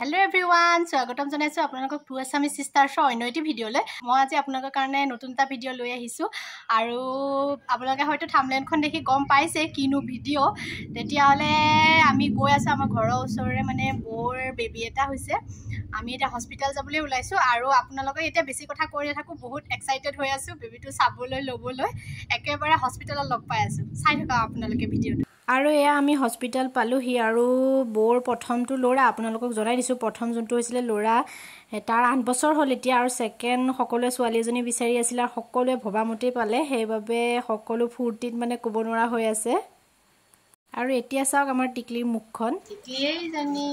Hello everyone, স্বাগতম জনাইছো আপোনালোকক টু আছামিজ সিস্টাৰ্ছৰ অন্য এটি ভিডিঅ'লৈ। মই আজি আপোনালোকৰ কাৰণে নতুন এটা ভিডিঅ' লৈ আহিছো আৰু আপোনালোকে হয়তো থাম্বনেইলখন দেখি গম পাইছে কিনো ভিডিঅ'। তেতিয়াহ'লে আমি গৈ আছো আমাৰ ঘৰৰ ওচৰৰে মানে বৰ বেবী এটা হৈছে। আমি এটা হস্পিটেল যাবলৈ ওলাইছো আৰু আপোনালোকে এতিয়া বেছি কথা কৈ থাকো বহুত এক্সাইটেড হৈ আছো বেবীটো চাবলৈ ল'বলৈ। একেবাৰে হস্পিটেলত লগ পাই আছো। চাই থকা আপোনালোকে ভিডিঅ'টো। আৰু এয়া আমি হস্পিটেল পালোহি আৰু বৰ প্ৰথমটো ল'ৰা আপোনালোকক জনাই দিছোঁ প্ৰথম যোনটো হৈছিলে ল'ৰা তাৰ 8 বছৰ হ'ল এতিয়া আৰু সেকেন্ড সকলোৱে ছোৱালী এজনী বিচাৰি আছিল আৰু সকলোৱে ভবামতেই পালে সেইবাবে সকলো ফূৰ্তিত মানে ক'ব নোৱাৰা হৈ আছে। আৰু এতিয়া চাওক আমাৰ টিকলিৰ মুখখন টিকলিয়েই জানি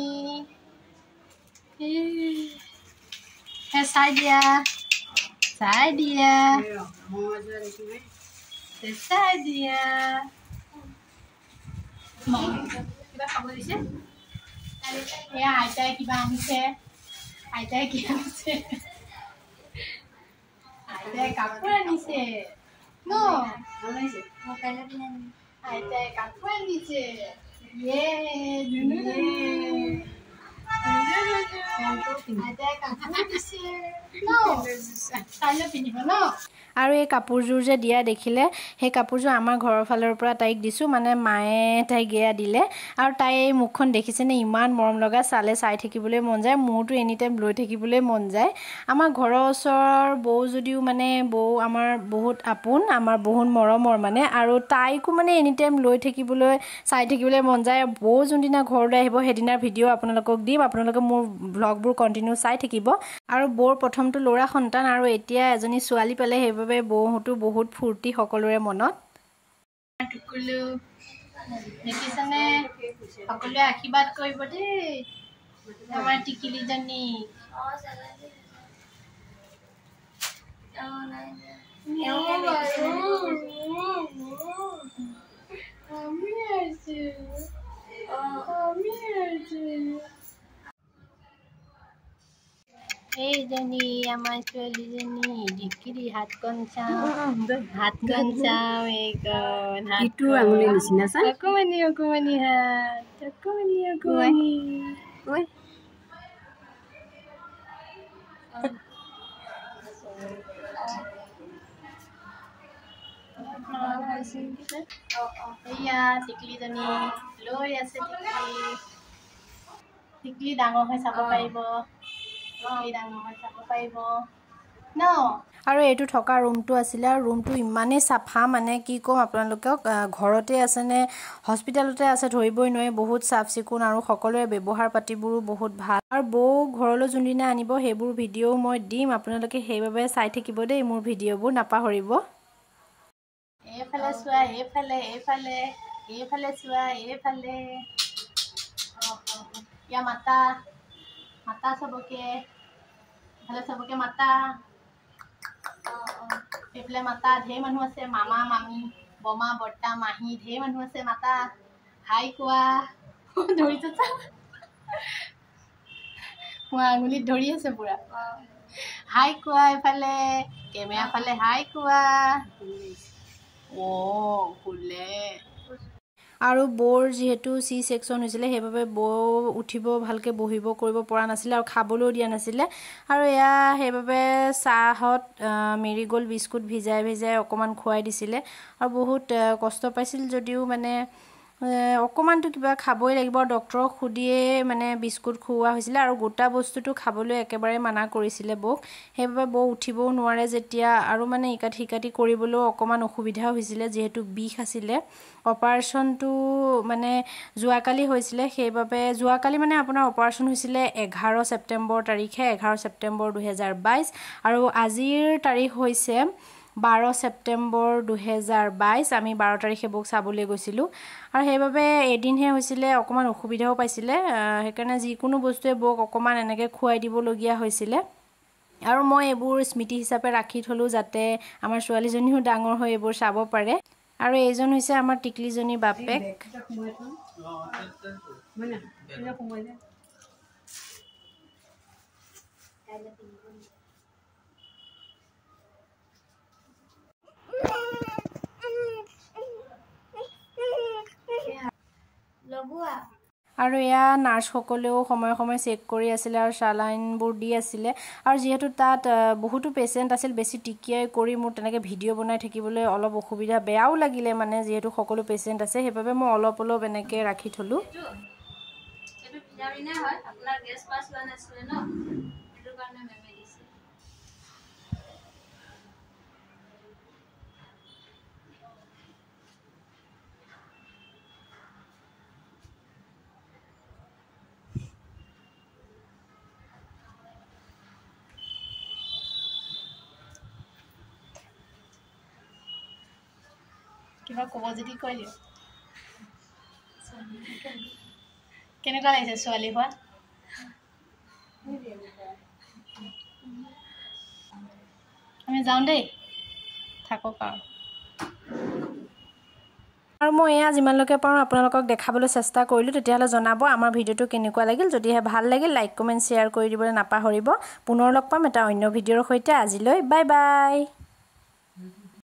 চাই দিয়া চাই দিয়া চাই দিয়া কিবা খাব দিছে এয়া আইতাই কিবা আনিছে আইতাই কি আনিছে আইতাই কাপোৰ আনিছে ন আইতাই কাপোৰ আনিছে আইতাই কাপোৰ দিছে ন কাইলৈ পিন্ধিব ন। আৰু এই কাপোৰযোৰ যে দিয়া দেখিলে সেই কাপোৰযোৰ আমাৰ ঘৰৰ ফালৰ পৰা তাইক দিছোঁ মানে মায়ে তাইক গেয়া দিলে আৰু তাই মুখখন দেখিছেনে ইমান মৰম লগা চালে চাই থাকিবলৈ মন যায় মোৰতো এনি টাইম লৈ থাকিবলৈ মন যায়। আমাৰ ঘৰৰ ওচৰৰ বৌ যদিও মানে বৌ আমাৰ বহুত আপোন আমাৰ বহুত মৰমৰ মানে আৰু তাইকো মানে এনি টাইম লৈ থাকিবলৈ চাই থাকিবলৈ মন যায়। বৌ যোনদিনা ঘৰলৈ আহিব সেইদিনাৰ ভিডিঅ' আপোনালোকক দিম আপোনালোকে মোৰ ব্লগবোৰ কণ্টিনিউ চাই থাকিব। আৰু বৌৰ প্ৰথমটো ল'ৰা সন্তান আৰু এতিয়া এজনী ছোৱালী পালে সেইবাবে বৌহঁতো বহুত ফূৰ্তি সকলোৰে মনত। টুকুলু দেখিছেনে সকলোৱে আশীৰ্বাদ কৰিব দেই আমাৰ টিকিলিজনী। এইজনী আমাৰ ছোৱালীজনী ঢিকিৰি হাতখন চাওঁ এইকণ ইটো আঙুলিৰ নিচিনা চা অকমানি অকমানি হাত অকমানি অকমানি এয়া টিকলিজনী লৈ আছে টিকলি ডাঙৰ হৈ চাব পাৰিব ন। আৰু এইটো থকা ৰুমটো আছিলে আৰু ৰুমটো ইমানেই চাফা মানে কি ক'ম আপোনালোকক ঘৰতে আছে নে হস্পিটেলতে আছে ধৰিবই নোৱাৰি বহুত চাফ চিকুণ আৰু সকলোৰে ব্যৱহাৰ পাতিবোৰো বহুত ভাল। আৰু বৌ ঘৰলৈ যোনদিনা আনিব সেইবোৰ ভিডিঅ' মই দিম আপোনালোকে সেইবাবে চাই থাকিব দেই মোৰ ভিডিঅ'বোৰ নাপাহৰিব। এইফালে চোৱা এইফালে এইফালে এইফালে চোৱা এইফালে ইয়া মাতা মাতা চবকে এইফালে চবকে মাতা এইফালে মাতা ঢেৰ মানুহ আছে মামা মামী বমা বৰ্তা মাহী ঢেৰ মানুহ আছে মাতা হাই কোৱা ধৰিছে মই আঙুলিত ধৰি আছে পুৰা হাই কোৱা এইফালে কেমেৰা ফালে হাই কোৱা শুলে। আৰু বৌৰ যিহেতু চি ছেকশ্যন হৈছিলে সেইবাবে বৌ উঠিব ভালকৈ বহিব কৰিব পৰা নাছিলে আৰু খাবলৈও দিয়া নাছিলে আৰু এয়া সেইবাবে চাহত মেৰিগ'ল্ড বিস্কুট ভিজাই ভিজাই অকণমান খুৱাই দিছিলে আৰু বহুত কষ্ট পাইছিল যদিও মানে অকণমানটো কিবা খাবই লাগিব ডক্তৰক সুধিয়ে মানে বিস্কুট খুওৱা হৈছিলে আৰু গোটা বস্তুটো খাবলৈ একেবাৰে মানা কৰিছিলে বৌক সেইবাবে বৌ উঠিবও নোৱাৰে যেতিয়া আৰু মানে ইকাঠি সিকাঠি কৰিবলৈও অকণমান অসুবিধা হৈছিলে যিহেতু বিষ আছিলে। অপাৰেশ্যনটো মানে যোৱাকালি হৈছিলে সেইবাবে যোৱাকালি মানে আপোনাৰ অপাৰেশ্যন হৈছিলে 11 ছেপ্টেম্বৰ তাৰিখে 11 ছেপ্টেম্বৰ 2022 আৰু আজিৰ তাৰিখ হৈছে 12 ছেপ্টেম্বৰ 2022 আমি 12 তাৰিখে বৌক চাবলৈ গৈছিলোঁ আৰু সেইবাবে এদিনহে হৈছিলে অকণমান অসুবিধাও পাইছিলে সেইকাৰণে যিকোনো বস্তুৱে বৌক অকণমান এনেকৈ খুৱাই দিবলগীয়া হৈছিলে আৰু মই এইবোৰ স্মৃতি হিচাপে ৰাখি থলোঁ যাতে আমাৰ ছোৱালীজনীও ডাঙৰ হৈ এইবোৰ চাব পাৰে। আৰু এইজন হৈছে আমাৰ টিকলিজনী বাপেক লগোৱা আৰু এয়া নাৰ্ছসকলেও সময়ে সময়ে চেক কৰি আছিলে আৰু চালাইনবোৰ দি আছিলে আৰু যিহেতু তাত বহুতো পেচেণ্ট আছিল বেছি টিকিয়াই কৰি মোৰ তেনেকৈ ভিডিঅ' বনাই থাকিবলৈ অলপ অসুবিধা বেয়াও লাগিলে মানে যিহেতু সকলো পেচেণ্ট আছে সেইবাবে মই অলপ এনেকৈ ৰাখি থ'লোঁ কিবা ক'ব যদি কৈ দিওঁ কেনেকুৱা লাগিছে ছোৱালী হোৱা আমি যাওঁ দেই থাকক আৰু মই এয়া যিমানলৈকে পাৰোঁ আপোনালোকক দেখাবলৈ চেষ্টা কৰিলোঁ তেতিয়াহ'লে জনাব আমাৰ ভিডিঅ'টো কেনেকুৱা লাগিল যদিহে ভাল লাগিল লাইক কমেণ্ট শ্বেয়াৰ কৰি দিবলৈ নাপাহৰিব পুনৰ লগ পাম এটা অন্য ভিডিঅ'ৰ সৈতে আজিলৈ বাই বাই